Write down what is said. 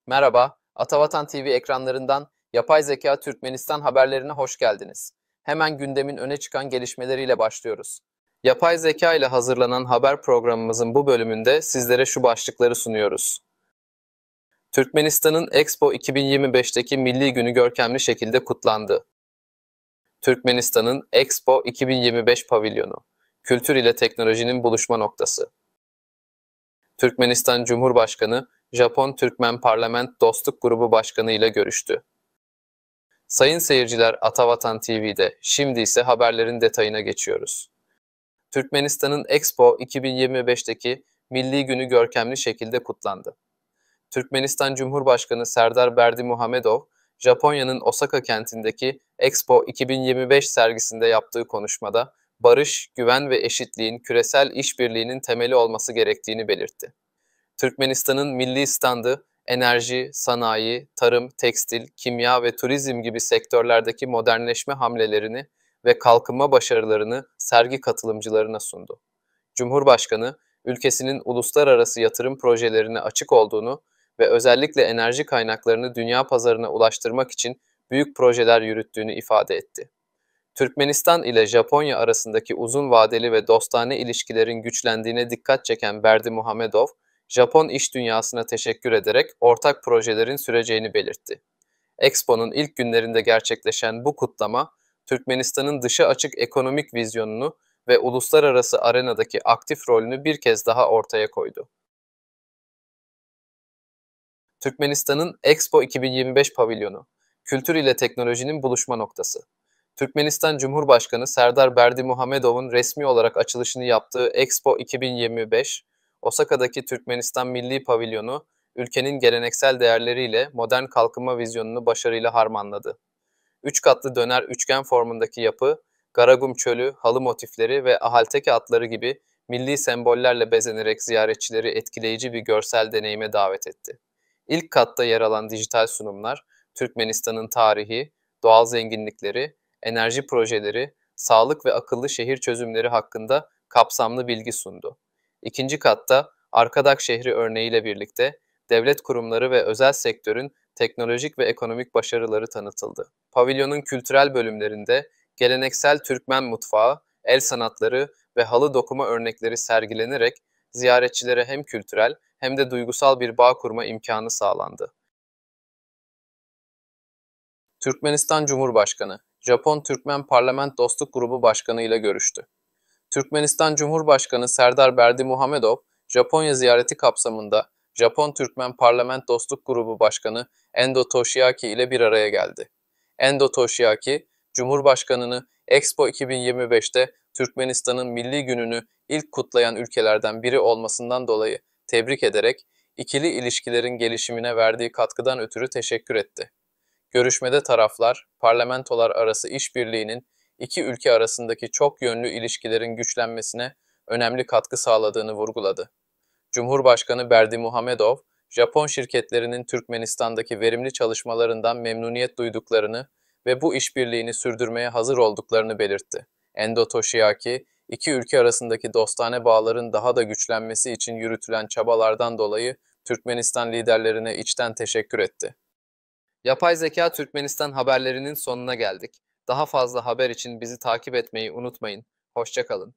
Merhaba, Atavatan TV ekranlarından Yapay Zeka Türkmenistan haberlerine hoş geldiniz. Hemen gündemin öne çıkan gelişmeleriyle başlıyoruz. Yapay zeka ile hazırlanan haber programımızın bu bölümünde sizlere şu başlıkları sunuyoruz. Türkmenistan'ın Expo 2025'teki Milli Günü görkemli şekilde kutlandı. Türkmenistan'ın Expo 2025 pavilyonu, kültür ile teknolojinin buluşma noktası. Türkmenistan Cumhurbaşkanı, Japon-Türkmen Parlament Dostluk Grubu Başkanı ile görüştü. Sayın seyirciler, Atavatan TV'de, şimdi ise haberlerin detayına geçiyoruz. Türkmenistan'ın Expo 2025'teki Milli Günü görkemli şekilde kutlandı. Türkmenistan Cumhurbaşkanı Serdar Berdimuhamedov, Japonya'nın Osaka kentindeki Expo 2025 sergisinde yaptığı konuşmada, barış, güven ve eşitliğin küresel işbirliğinin temeli olması gerektiğini belirtti. Türkmenistan'ın milli standı, enerji, sanayi, tarım, tekstil, kimya ve turizm gibi sektörlerdeki modernleşme hamlelerini ve kalkınma başarılarını sergi katılımcılarına sundu. Cumhurbaşkanı, ülkesinin uluslararası yatırım projelerine açık olduğunu ve özellikle enerji kaynaklarını dünya pazarına ulaştırmak için büyük projeler yürüttüğünü ifade etti. Türkmenistan ile Japonya arasındaki uzun vadeli ve dostane ilişkilerin güçlendiğine dikkat çeken Berdimuhamedov, Japon iş dünyasına teşekkür ederek ortak projelerin süreceğini belirtti. Expo'nun ilk günlerinde gerçekleşen bu kutlama, Türkmenistan'ın dışa açık ekonomik vizyonunu ve uluslararası arenadaki aktif rolünü bir kez daha ortaya koydu. Türkmenistan'ın Expo 2025 pavilyonu, kültür ile teknolojinin buluşma noktası. Türkmenistan Cumhurbaşkanı Serdar Berdimuhamedov'un resmi olarak açılışını yaptığı Expo 2025, Osaka'daki Türkmenistan Milli Pavilyonu, ülkenin geleneksel değerleriyle modern kalkınma vizyonunu başarıyla harmanladı. Üç katlı döner üçgen formundaki yapı, Garagum Çölü, halı motifleri ve Ahalteke atları gibi milli sembollerle bezenerek ziyaretçileri etkileyici bir görsel deneyime davet etti. İlk katta yer alan dijital sunumlar, Türkmenistan'ın tarihi, doğal zenginlikleri, enerji projeleri, sağlık ve akıllı şehir çözümleri hakkında kapsamlı bilgi sundu. İkinci katta, Arkadak şehri örneğiyle birlikte devlet kurumları ve özel sektörün teknolojik ve ekonomik başarıları tanıtıldı. Pavilyonun kültürel bölümlerinde geleneksel Türkmen mutfağı, el sanatları ve halı dokuma örnekleri sergilenerek ziyaretçilere hem kültürel hem de duygusal bir bağ kurma imkanı sağlandı. Türkmenistan Cumhurbaşkanı, Japon-Türkmen Parlament Dostluk Grubu Başkanı ile görüştü. Türkmenistan Cumhurbaşkanı Serdar Berdimuhamedov, Japonya ziyareti kapsamında Japon-Türkmen Parlament Dostluk Grubu Başkanı Endo Toshiaki ile bir araya geldi. Endo Toshiaki, Cumhurbaşkanını Expo 2025'te Türkmenistan'ın milli gününü ilk kutlayan ülkelerden biri olmasından dolayı tebrik ederek ikili ilişkilerin gelişimine verdiği katkıdan ötürü teşekkür etti. Görüşmede taraflar, parlamentolar arası işbirliğinin iki ülke arasındaki çok yönlü ilişkilerin güçlenmesine önemli katkı sağladığını vurguladı. Cumhurbaşkanı Berdimuhamedov, Japon şirketlerinin Türkmenistan'daki verimli çalışmalarından memnuniyet duyduklarını ve bu işbirliğini sürdürmeye hazır olduklarını belirtti. Endo Toshiaki, iki ülke arasındaki dostane bağların daha da güçlenmesi için yürütülen çabalardan dolayı Türkmenistan liderlerine içten teşekkür etti. Yapay Zeka Türkmenistan haberlerinin sonuna geldik. Daha fazla haber için bizi takip etmeyi unutmayın. Hoşça kalın.